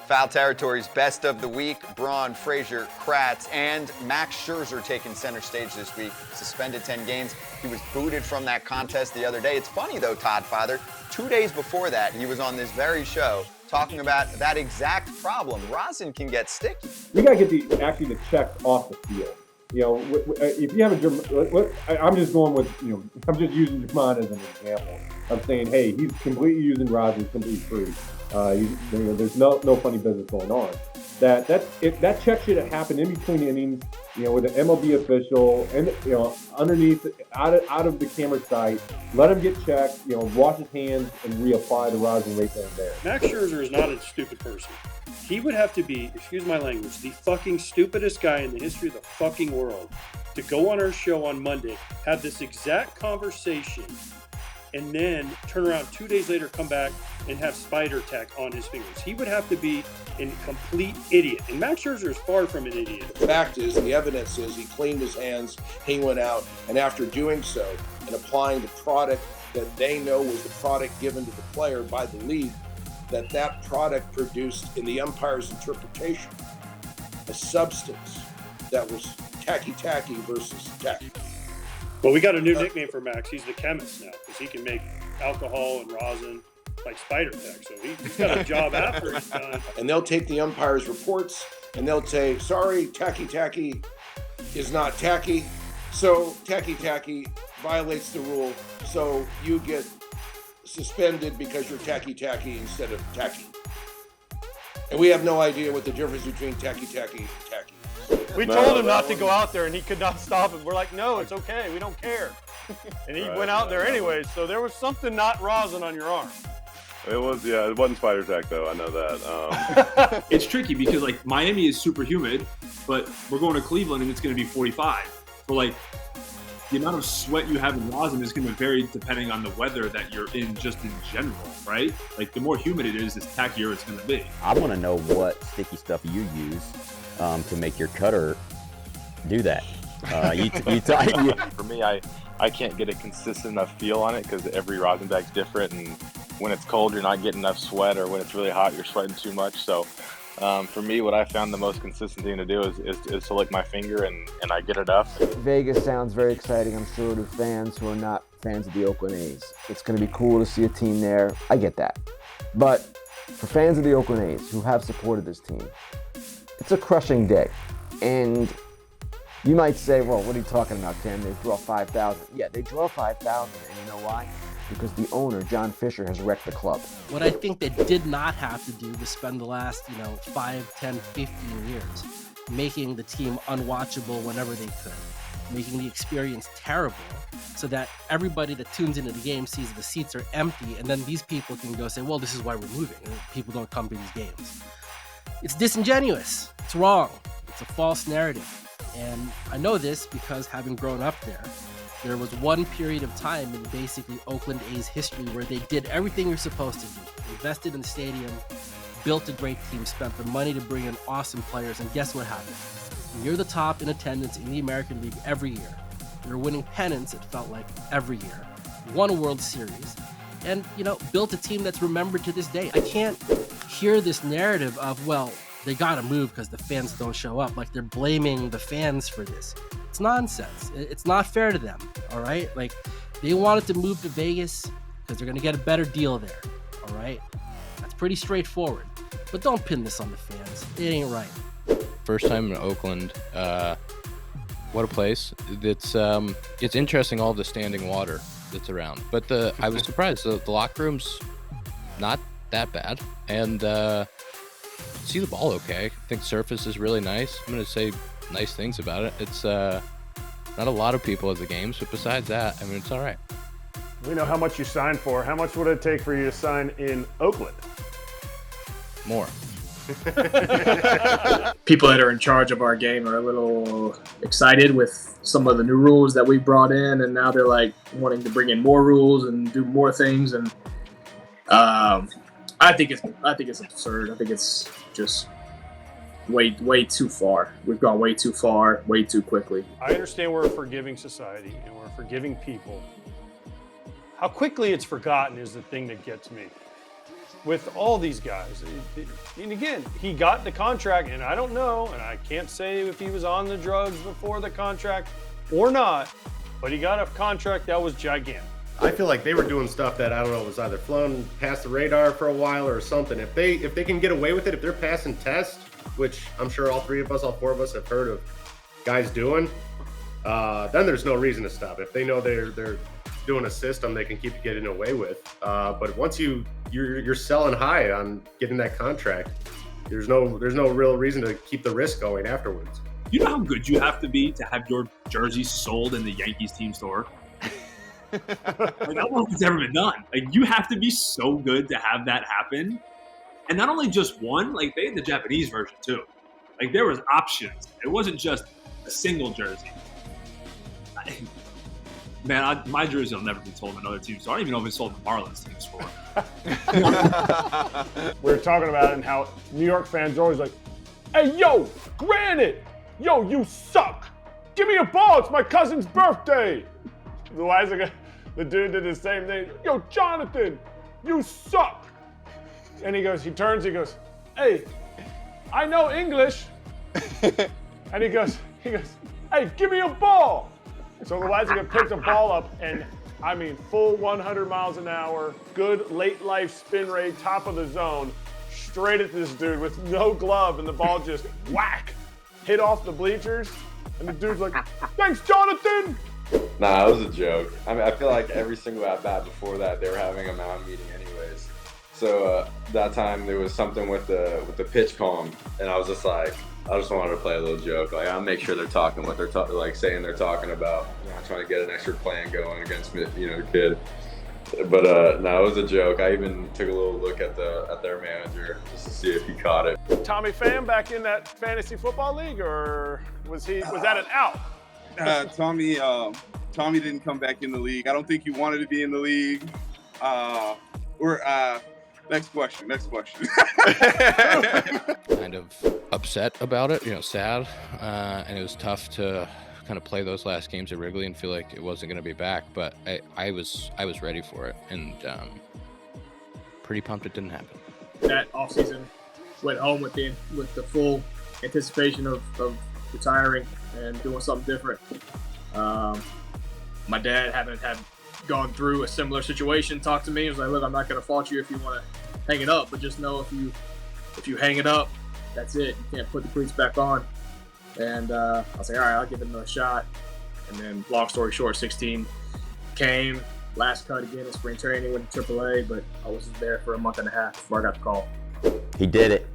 Foul Territory's best of the week, Braun, Frazier, Kratz, and Max Scherzer taking center stage this week. Suspended 10 games. He was booted from that contest the other day. It's funny though, Todd Father, 2 days before that, he was on this very show talking about that exact problem. Rosin can get sticky. We got to get the checks off the field. You know, if you have I'm just going with, I'm just using Jermon as an example of saying, hey, he's completely using rosin completely free. There's no funny business going on. That check should have happened in between innings, with an MLB official and underneath, out of the camera sight. Let him get checked, wash his hands and reapply the rosin right then and there. Max Scherzer is not a stupid person. He would have to be, excuse my language, the fucking stupidest guy in the history of the fucking world to go on our show on Monday, have this exact conversation, and then turn around 2 days later, come back and have spider tack on his fingers. He would have to be a complete idiot. And Max Scherzer is far from an idiot. The fact is, the evidence is he cleaned his hands, he went out, and after doing so and applying the product that they know was the product given to the player by the league, that product produced, in the umpire's interpretation, a substance that was tacky versus tacky. Well, we got a new nickname for Max. He's the chemist now, because he can make alcohol and rosin like spider tack. So he's got a job after he's done. And they'll take the umpire's reports and they'll say, sorry, tacky is not tacky. So tacky violates the rule. So you get suspended because you're tacky instead of tacky. And we have no idea what the difference between tacky and tacky. We told him not to go out there, and he could not stop it. We're like, no, it's okay. We don't care. And he went out there anyway, so there was something not rosin on your arm. It wasn't spider tack, though. I know that. It's tricky because, Miami is super humid, but we're going to Cleveland, and it's going to be 45. So, the amount of sweat you have in rosin is going to vary depending on the weather that you're in, just in general, right? The more humid it is, the tackier it's going to be. I want to know what sticky stuff you use to make your cutter do that. For me, I can't get a consistent enough feel on it because every rosin bag's different, and when it's cold, you're not getting enough sweat, or when it's really hot, you're sweating too much. So for me, what I found the most consistent thing to do is to lick my finger, and I get enough. Vegas sounds very exciting, I'm sure, to fans who are not fans of the Oakland A's. It's going to be cool to see a team there. I get that. But for fans of the Oakland A's who have supported this team, it's a crushing day. And you might say, well, what are you talking about, Ken? They draw 5,000. Yeah, they draw 5,000, and you know why? Because the owner, John Fisher, has wrecked the club. What I think they did not have to do was spend the last, 5, 10, 15 years making the team unwatchable whenever they could, making the experience terrible so that everybody that tunes into the game sees the seats are empty, and then these people can go say, well, this is why we're moving, and people don't come to these games. It's disingenuous. It's wrong. It's a false narrative. And I know this because, having grown up there was one period of time in basically Oakland A's history where they did everything you're supposed to do. Invested in the stadium, built a great team, spent the money to bring in awesome players, and guess what happened? You're the top in attendance in the American League every year. You're winning pennants, it felt like, every year. Won a World Series. And, built a team that's remembered to this day. I can't hear this narrative of, well, they gotta move because the fans don't show up. They're blaming the fans for this. It's nonsense. It's not fair to them, all right? They wanted to move to Vegas because they're gonna get a better deal there, all right? That's pretty straightforward. But don't pin this on the fans. It ain't right. First time in Oakland. What a place. It's interesting, all the standing water that's around. But I was surprised. The locker room's not that bad. And see the ball okay. I think surface is really nice. I'm going to say nice things about it. It's not a lot of people at the games, but besides that, it's all right. We know how much you signed for. How much would it take for you to sign in Oakland? More. People that are in charge of our game are a little excited with some of the new rules that we brought in, and now they're wanting to bring in more rules and do more things. And I think it's absurd. I think it's just way too far. We've gone way too far, way too quickly. I understand we're a forgiving society and we're forgiving people. How quickly it's forgotten is the thing that gets me. with all these guys. And again, he got the contract, and I don't know, and I can't say if he was on the drugs before the contract or not, but he got a contract that was gigantic. I feel like they were doing stuff that, I don't know, was either flown past the radar for a while or something. If they can get away with it, if they're passing tests, which I'm sure all four of us have heard of guys doing, then there's no reason to stop. If they know they're doing a system they can keep getting away with. But once you're selling high on getting that contract, there's no real reason to keep the risk going afterwards. You know how good you have to be to have your jersey sold in the Yankees team store? Like, I don't know if it's ever been done. Like, you have to be so good to have that happen. And not only just one, like they had the Japanese version too. Like there was options. It wasn't just a single jersey. Man, my jersey will never be sold in another team store. I don't even know if it's sold in the Marlins team store. We were talking about it and how New York fans are always like, hey, yo, Granite, yo, you suck. Give me a ball. It's my cousin's birthday. The dude did the same thing. Yo, Jonathan, you suck. And he turns, hey, I know English. And he goes, hey, give me a ball. So Loizaga picks a ball up and, I mean, full 100 miles an hour, good late life spin rate, top of the zone, straight at this dude with no glove, and the ball just whack, hit off the bleachers. And the dude's like, thanks, Jonathan. Nah, it was a joke. I mean, I feel like every single at-bat before that, they were having a mound meeting anyways. So that time there was something with the pitch calm, and I was just like, I just wanted to play a little joke. Like, I'll make sure they're talking what they're saying they're talking about. You know, trying to get an extra plan going against the kid. But no, it was a joke. I even took a little look at their manager just to see if he caught it. Tommy Pham back in that fantasy football league, or was that an out? Tommy didn't come back in the league. I don't think he wanted to be in the league. Next question. Kind of upset about it, sad, and it was tough to kind of play those last games at Wrigley and feel like it wasn't going to be back. But I was ready for it, and pretty pumped it didn't happen. That offseason went home with the full anticipation of retiring and doing something different. My dad, having gone through a similar situation, talked to me. He was like, look, I'm not going to fault you if you want to hang it up, but just know if you hang it up, that's it. You can't put the cleats back on. And I was like, all right, I'll give it another shot. And then, long story short, 16 came, last cut again in spring training, went to AAA, but I wasn't there for a month and a half before I got the call. He did it.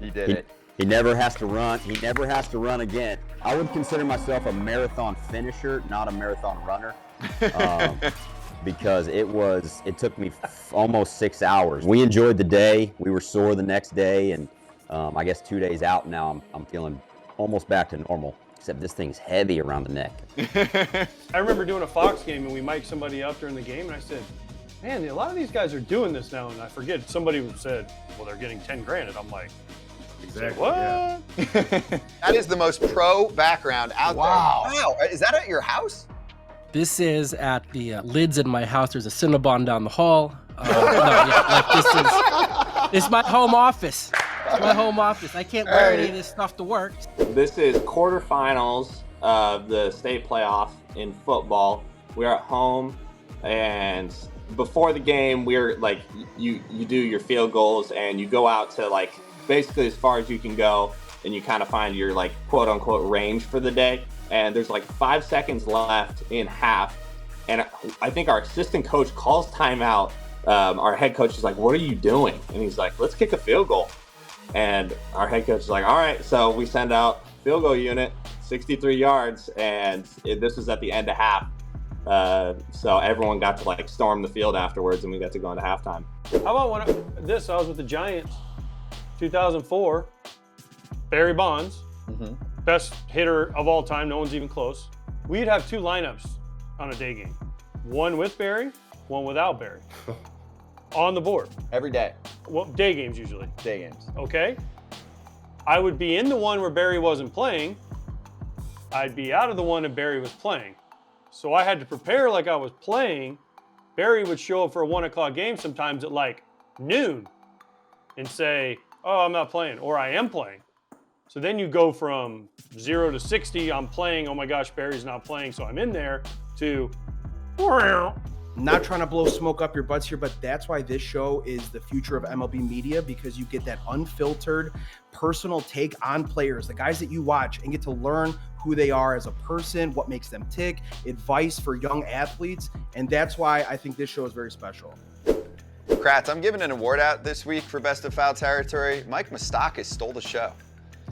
He did it. He never has to run. He never has to run again. I would consider myself a marathon finisher, not a marathon runner, because it took me almost 6 hours. We enjoyed the day. We were sore the next day, and I guess 2 days out now, I'm feeling almost back to normal, except this thing's heavy around the neck. I remember doing a Fox game, and we mic'd somebody up during the game, and I said, man, a lot of these guys are doing this now, and I forget, somebody said, well, they're getting 10 grand, and I'm like, Exactly. what? Yeah. That is the most pro background out there. Wow. Is that at your house? This is at the lids in my house. There's a Cinnabon down the hall. This is my home office. It's my home office. I can't wear any of this stuff to work. This is quarterfinals of the state playoff in football. We're at home, and before the game, we're like, you do your field goals, and you go out to like basically as far as you can go, and you kind of find your like quote unquote range for the day. And there's like 5 seconds left in half, and I think our assistant coach calls timeout. Our head coach is like, what are you doing? And he's like, let's kick a field goal. And our head coach is like, all right. So we send out field goal unit, 63 yards, and this was at the end of half. So everyone got to like storm the field afterwards, and we got to go into halftime. How about I was with the Giants, 2004, Barry Bonds, best hitter of all time, no one's even close. We'd have two lineups on a day game. One with Barry, one without Barry. On the board. Every day. Well, day games usually. Day games. Okay. I would be in the one where Barry wasn't playing. I'd be out of the one that Barry was playing. So I had to prepare like I was playing. Barry would show up for a 1 o'clock game sometimes at like noon. and say, oh, I'm not playing, or I am playing. So then you go from 0 to 60, I'm playing, oh my gosh, Barry's not playing, so I'm in there, to not trying to blow smoke up your butts here, but that's why this show is the future of MLB media, because you get that unfiltered personal take on players, the guys that you watch, and get to learn who they are as a person, what makes them tick, advice for young athletes. And that's why I think this show is very special. Kratz, I'm giving an award out this week for Best of Foul Territory. Mike Moustakas stole the show.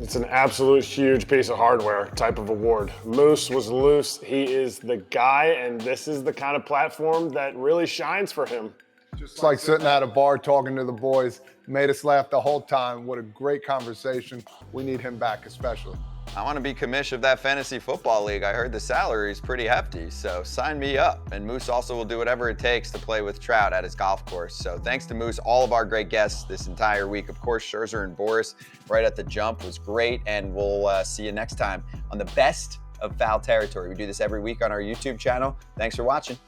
It's an absolute huge piece of hardware type of award. Moose was loose. He is the guy, and this is the kind of platform that really shines for him. It's like sitting at a bar talking to the boys. Made us laugh the whole time. What a great conversation. We need him back especially. I want to be commish of that fantasy football league. I heard the salary is pretty hefty, so sign me up. And Moose also will do whatever it takes to play with Trout at his golf course. So thanks to Moose, all of our great guests this entire week. Of course, Scherzer and Boras right at the jump was great, and we'll see you next time on the Best of Foul Territory. We do this every week on our YouTube channel. Thanks for watching.